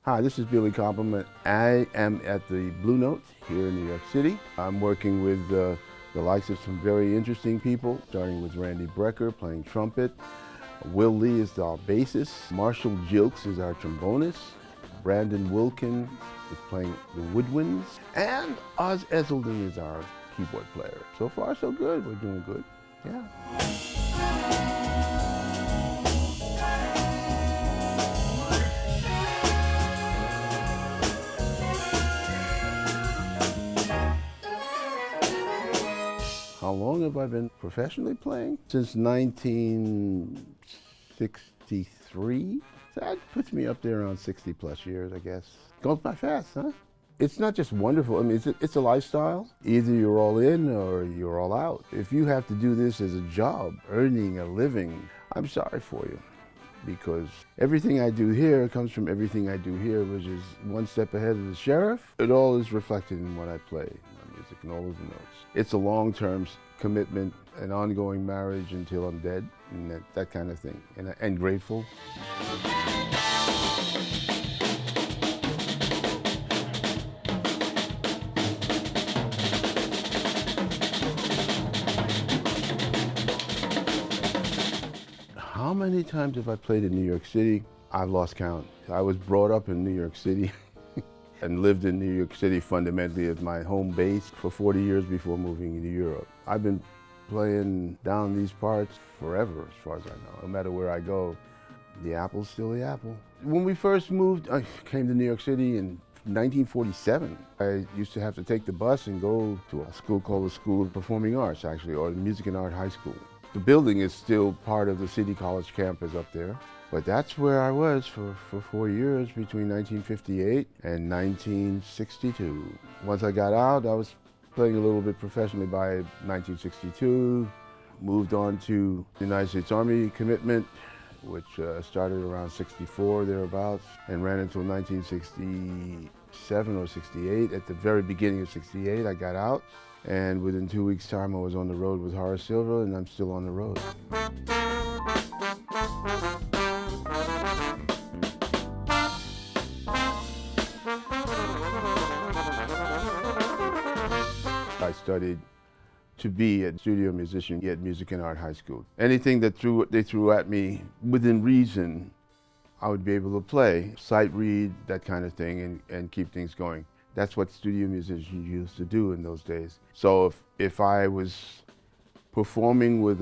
Hi, this is Billy Compliment. I am at the Blue Note here in New York City. I'm working with the likes of some very interesting people, starting with Randy Brecker playing trumpet. Will Lee is our bassist. Marshall Jilks is our trombonist. Brandon Wilkin is playing the woodwinds. And Oz Esselden is our keyboard player. So far, so good. We're doing good. Yeah. How long have I been professionally playing? Since 1963. So that puts me up there around 60 plus years, I guess. Goes by fast, huh? It's not just wonderful. I mean, it's a lifestyle. Either you're all in or you're all out. If you have to do this as a job, earning a living, I'm sorry for you. Because everything I do here comes from everything I do here, which is one step ahead of the sheriff. It all is reflected in what I play, my music and all of the notes. It's a long-term commitment, an ongoing marriage until I'm dead, and that kind of thing, and grateful. How many times have I played in New York City? I've lost count. I was brought up in New York City and lived in New York City fundamentally as my home base for 40 years before moving to Europe. I've been playing down these parts forever, as far as I know. No matter where I go, the apple's still the apple. When we first moved, I came to New York City in 1947. I used to have to take the bus and go to a school called the School of Performing Arts, actually, or the Music and Art High School. The building is still part of the City College campus up there. But that's where I was for 4 years between 1958 and 1962. Once I got out, I was playing a little bit professionally by 1962. Moved on to the United States Army commitment, which started around 64, thereabouts, and ran until 1967 or 68. At the very beginning of 68, I got out. And within 2 weeks' time, I was on the road with Horace Silver, and I'm still on the road. I studied to be a studio musician at Music and Art High School. Anything that they threw at me within reason, I would be able to play, sight read, that kind of thing, and keep things going. That's what studio musicians used to do in those days. So if I was performing with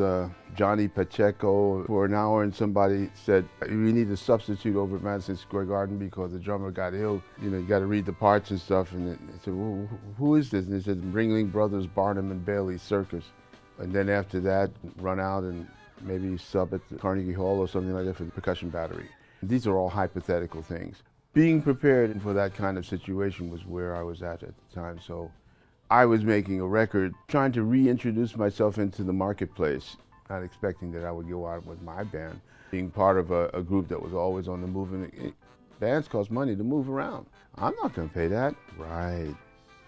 Johnny Pacheco for an hour and somebody said, we need a substitute over at Madison Square Garden because the drummer got ill, you got to read the parts and stuff. And they said, well, who is this? And they said, Ringling Brothers, Barnum and Bailey Circus. And then after that, run out and maybe sub at the Carnegie Hall or something like that for the percussion battery. These are all hypothetical things. Being prepared for that kind of situation was where I was at the time. So I was making a record, trying to reintroduce myself into the marketplace, not expecting that I would go out with my band. Being part of a group that was always on the move, and bands cost money to move around. I'm not gonna pay that. Right,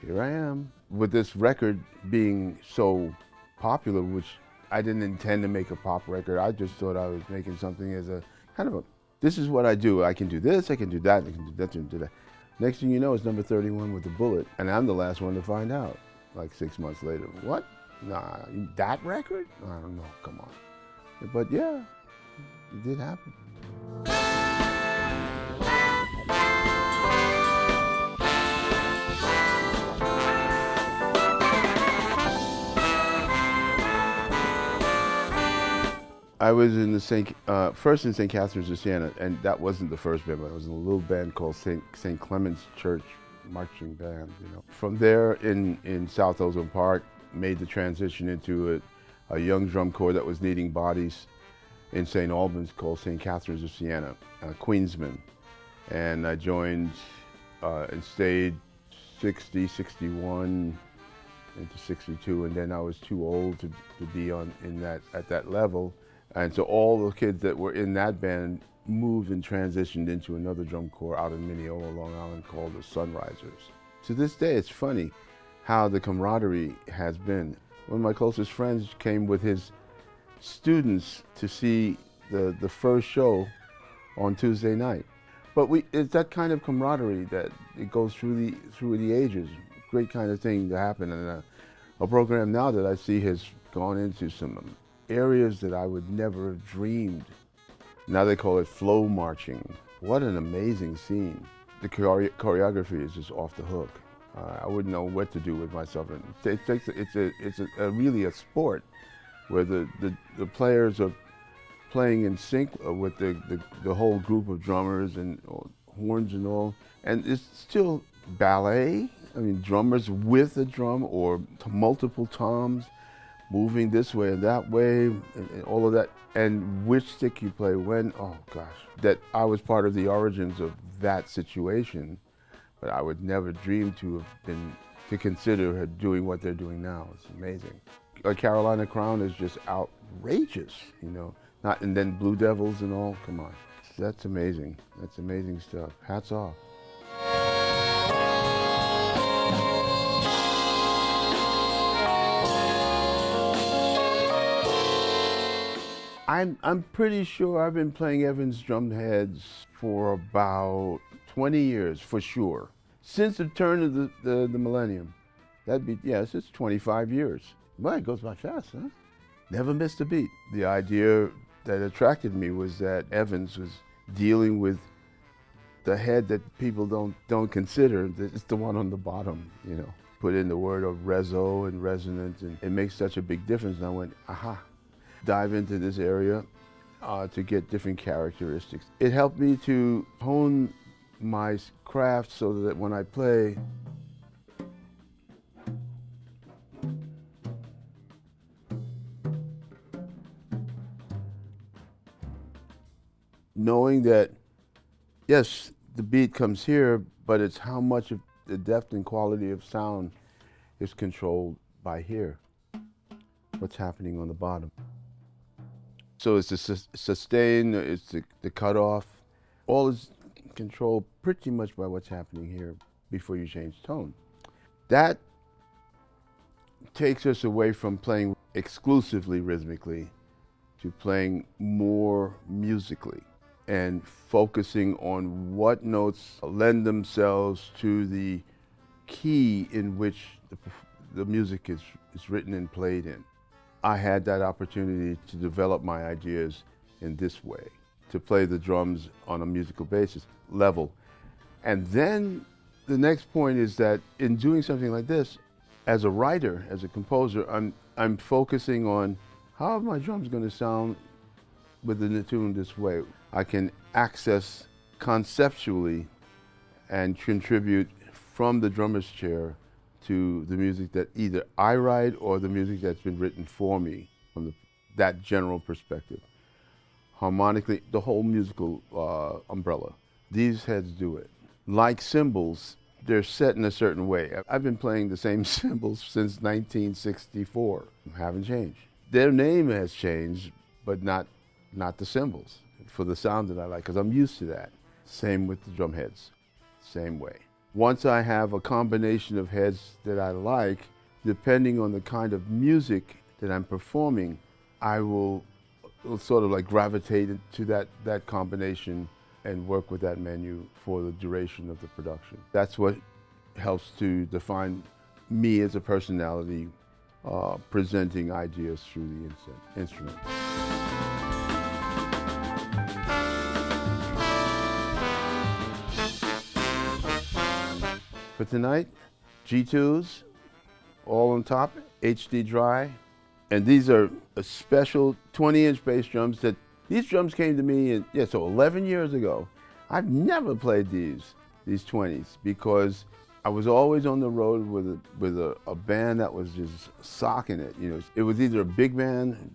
here I am. With this record being so popular, which I didn't intend to make a pop record, I just thought I was making something as a kind of a, this is what I do. I can do this, I can do that, I can do that, I can do that. Next thing you know, it's number 31 with The Bullet, and I'm the last one to find out, like 6 months later. What? Nah, that record? I don't know, come on. But yeah, it did happen. I was in the first in St. Catherine's of Siena, and that wasn't the first band, but I was in a little band called St. Clement's Church Marching Band. From there in South Ozone Park, made the transition into a young drum corps that was needing bodies in St. Albans called St. Catherine's of Siena, Queensman. And I joined and stayed 60, 61 into 62, and then I was too old to be at that level. And so all the kids that were in that band moved and transitioned into another drum corps out in Mineola, Long Island, called the Sunrisers. To this day, it's funny how the camaraderie has been. One of my closest friends came with his students to see the first show on Tuesday night. But it's that kind of camaraderie that it goes through the ages. Great kind of thing to happen. And a program now that I see has gone into some areas that I would never have dreamed. Now they call it flow marching. What an amazing scene. The choreography is just off the hook. I wouldn't know what to do with myself. It's really a sport where the players are playing in sync with the whole group of drummers and horns and all. And it's still ballet. I mean, drummers with a drum or multiple toms moving this way and that way and all of that. And which stick you play when, oh gosh. That I was part of the origins of that situation, but I would never dream to consider doing what they're doing now. It's amazing. Carolina Crown is just outrageous, you know. And then Blue Devils and all, come on. That's amazing. That's amazing stuff. Hats off. I'm pretty sure I've been playing Evans drumheads for about 20 years, for sure. Since the turn of the millennium. That'd be, yes, it's 25 years. Well, it goes by fast, huh? Never missed a beat. The idea that attracted me was that Evans was dealing with the head that people don't consider. It's the one on the bottom, you know. Put in the word of reso and resonance, and it makes such a big difference. And I went, aha. Dive into this area to get different characteristics. It helped me to hone my craft so that when I play, knowing that, yes, the beat comes here, but it's how much of the depth and quality of sound is controlled by here, what's happening on the bottom. So it's the sustain, it's the cutoff. All is controlled pretty much by what's happening here before you change tone. That takes us away from playing exclusively rhythmically to playing more musically and focusing on what notes lend themselves to the key in which the music is written and played in. I had that opportunity to develop my ideas in this way, to play the drums on a musical basis, level. And then the next point is that in doing something like this, as a writer, as a composer, I'm focusing on how are my drums going to sound within the tune this way. I can access conceptually and contribute from the drummer's chair to the music that either I write or the music that's been written for me from that general perspective. Harmonically, the whole musical umbrella. These heads do it. Like cymbals, they're set in a certain way. I've been playing the same cymbals since 1964. Haven't changed. Their name has changed, but not the cymbals for the sound that I like, because I'm used to that. Same with the drum heads, same way. Once I have a combination of heads that I like, depending on the kind of music that I'm performing, I will sort of like gravitate to that combination and work with that menu for the duration of the production. That's what helps to define me as a personality, presenting ideas through the instrument. For tonight, G2s, all on top, HD dry. And these are a special 20-inch bass drums these drums came to me, so 11 years ago. I've never played these 20s because I was always on the road with a band that was just socking it. You know, it was either a big band,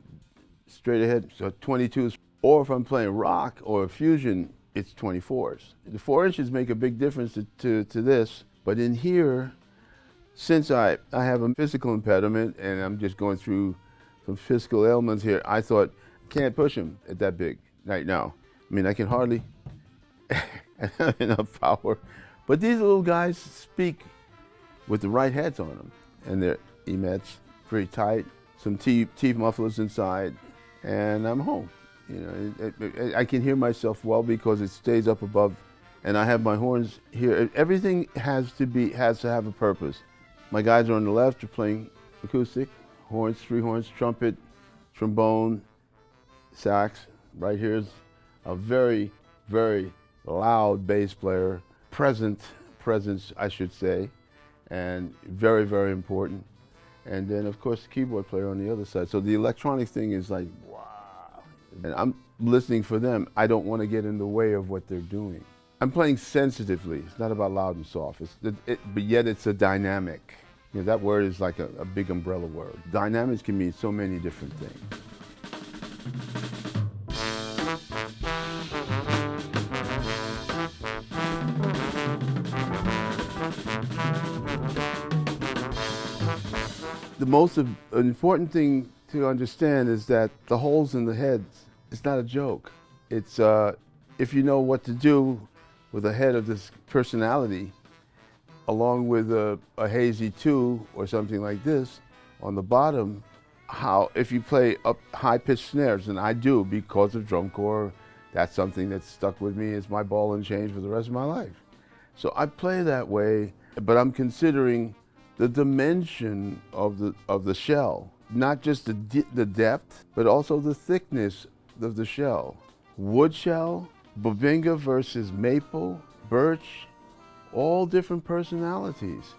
straight ahead, so 22s, or if I'm playing rock or fusion, it's 24s. The 4 inches make a big difference to this. But in here, since I have a physical impediment and I'm just going through some physical ailments here, I thought, can't push them at that big right now. I mean, I can hardly have enough power. But these little guys speak with the right heads on them. And they're emets, pretty tight, some teeth mufflers inside, and I'm home. You know, I can hear myself well because it stays up above and I have my horns here. Everything has to have a purpose. My guys are on the left are playing acoustic, horns, 3 horns, trumpet, trombone, sax. Right here's a very, very loud bass player, presence I should say, and very, very important. And then of course the keyboard player on the other side. So the electronic thing is like, wow. And I'm listening for them. I don't want to get in the way of what they're doing. I'm playing sensitively. It's not about loud and soft, but yet it's a dynamic. You know, that word is like a big umbrella word. Dynamics can mean so many different things. The most important thing to understand is that the holes in the heads, it's not a joke. It's, if you know what to do with a head of this personality, along with a hazy 2 or something like this, on the bottom, if you play up high-pitched snares, and I do because of drum corps, that's something that's stuck with me. It's my ball and chain for the rest of my life. So I play that way, but I'm considering the dimension of the shell, not just the depth, but also the thickness of the shell. Wood shell, Bubinga versus maple, birch, all different personalities.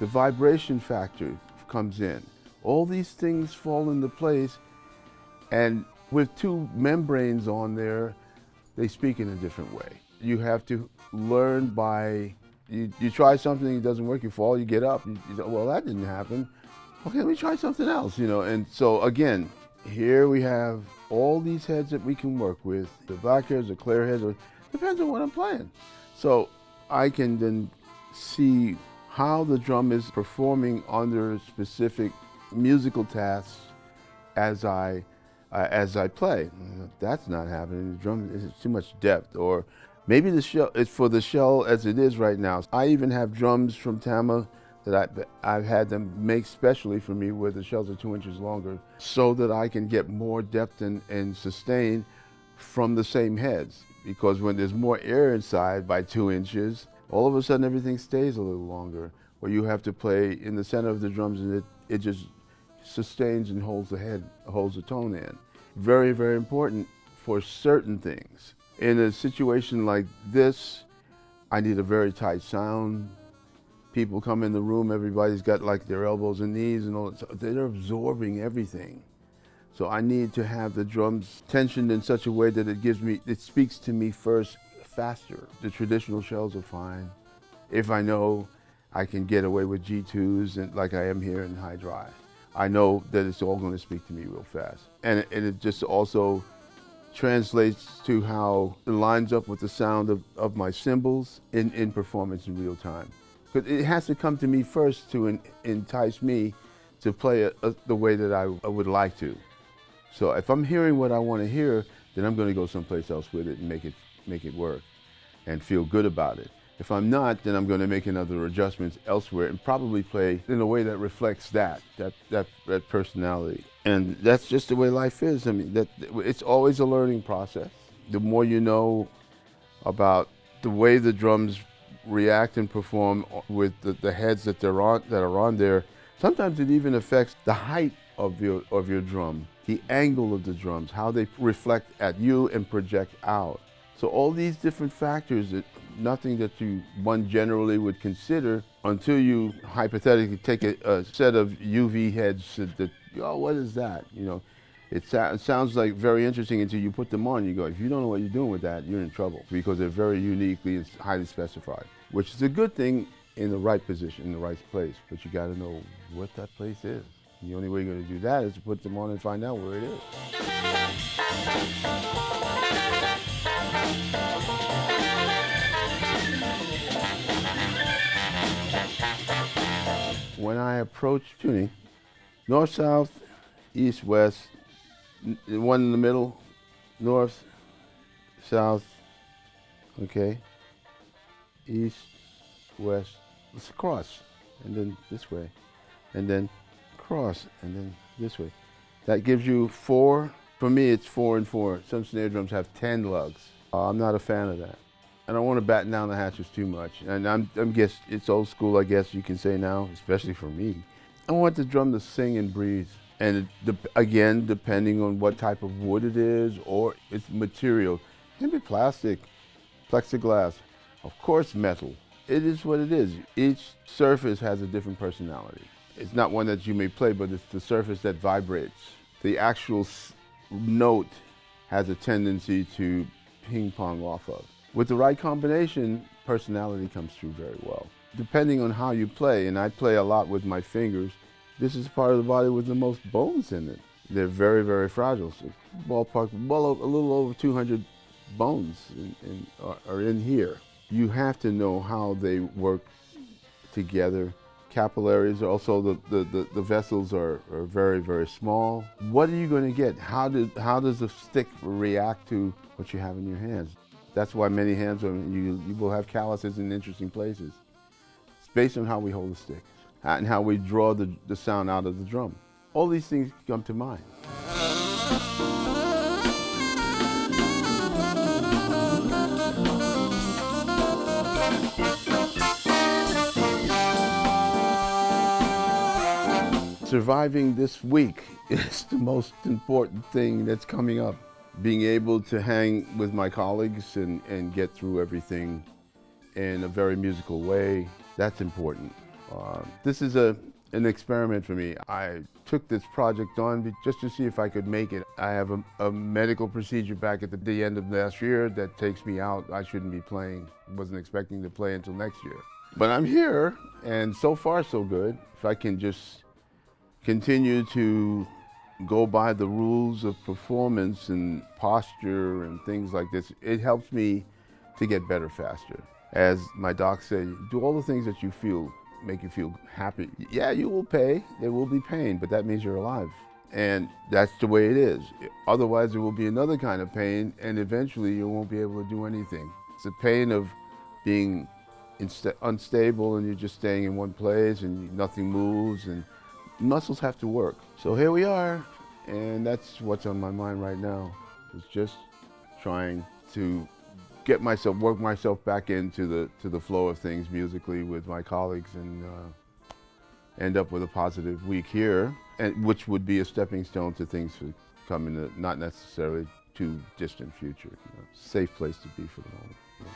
The vibration factor comes in. All these things fall into place, and with 2 membranes on there, they speak in a different way. You have to learn by, you try something, it doesn't work, you fall, you get up, you say, well, that didn't happen. Okay, let me try something else, you know. And so again, here we have all these heads that we can work with, the black heads, the clear heads, depends on what I'm playing. So I can then see how the drum is performing under specific musical tasks as I play. That's not happening. The drum is too much depth, or maybe the shell, it's for the shell as it is right now. I even have drums from Tama that I've had them make specially for me where the shells are 2 inches longer so that I can get more depth and sustain from the same heads. Because when there's more air inside by 2 inches, all of a sudden everything stays a little longer. Or you have to play in the center of the drums and it just sustains and holds the head, holds the tone in. Very, very important for certain things. In a situation like this, I need a very tight sound. People come in the room, everybody's got like their elbows and knees and all that, so they're absorbing everything. So I need to have the drums tensioned in such a way that it speaks to me first, faster. The traditional shells are fine. If I know I can get away with G2s and like I am here in high drive, I know that it's all going to speak to me real fast. And it just also translates to how it lines up with the sound of my cymbals in performance in real time. Because it has to come to me first to entice me to play the way that I would like to. So if I'm hearing what I want to hear, then I'm going to go someplace else with it and make it work and feel good about it. If I'm not, then I'm going to make another adjustments elsewhere and probably play in a way that reflects that personality. And that's just the way life is. I mean, it's always a learning process. The more you know about the way the drums react and perform with the heads that are on there, sometimes it even affects the height of your drum, the angle of the drums, how they reflect at you and project out. So all these different factors, nothing that one generally would consider until you hypothetically take a set of UV heads that, oh, what is that? You know, it sounds like very interesting until you put them on. You go, if you don't know what you're doing with that, you're in trouble because they're very uniquely and highly specified, which is a good thing in the right position, in the right place. But you got to know what that place is. The only way you're going to do that is to put them on and find out where it is. When I approach tuning, north, south, east, west, one in the middle, north, south, okay, east, west, let's cross, and then this way, and then cross, and then this way. That gives you 4. For me, it's 4 and 4. Some snare drums have 10 lugs. I'm not a fan of that. I don't want to batten down the hatches too much. And I'm guess it's old school, I guess you can say now, especially for me. I want the drum to sing and breathe. And again, depending on what type of wood it is or its material, it can be plastic, plexiglass, of course metal. It is what it is. Each surface has a different personality. It's not one that you may play, but it's the surface that vibrates. The actual note has a tendency to ping pong off of. With the right combination, personality comes through very well. Depending on how you play, and I play a lot with my fingers, this is part of the body with the most bones in it. They're very, very fragile. So ballpark, well, a little over 200 bones are in here. You have to know how they work together. Capillaries, also the vessels are very, very small. What are you going to get? How does the stick react to what you have in your hands? That's why many hands you will have calluses in interesting places. It's based on how we hold the stick and how we draw the sound out of the drum. All these things come to mind. Surviving this week is the most important thing that's coming up. Being able to hang with my colleagues and get through everything in a very musical way, that's important. This is an experiment for me. I took this project on just to see if I could make it. I have a medical procedure back at the end of last year that takes me out. I shouldn't be playing. Wasn't expecting to play until next year. But I'm here, and so far so good. If I can just continue to go by the rules of performance and posture and things like this, it helps me to get better faster. As my doc said, do all the things that you feel make you feel happy. Yeah, you will pay, there will be pain, but that means you're alive. And that's the way it is. Otherwise, there will be another kind of pain, and eventually you won't be able to do anything. It's the pain of being unstable and you're just staying in one place and nothing moves, and muscles have to work. So here we are, and that's what's on my mind right now. It's just trying to work myself back into the flow of things musically with my colleagues, and end up with a positive week here, and which would be a stepping stone to things to come in the not necessarily too distant future. Safe place to be for the moment. Yeah.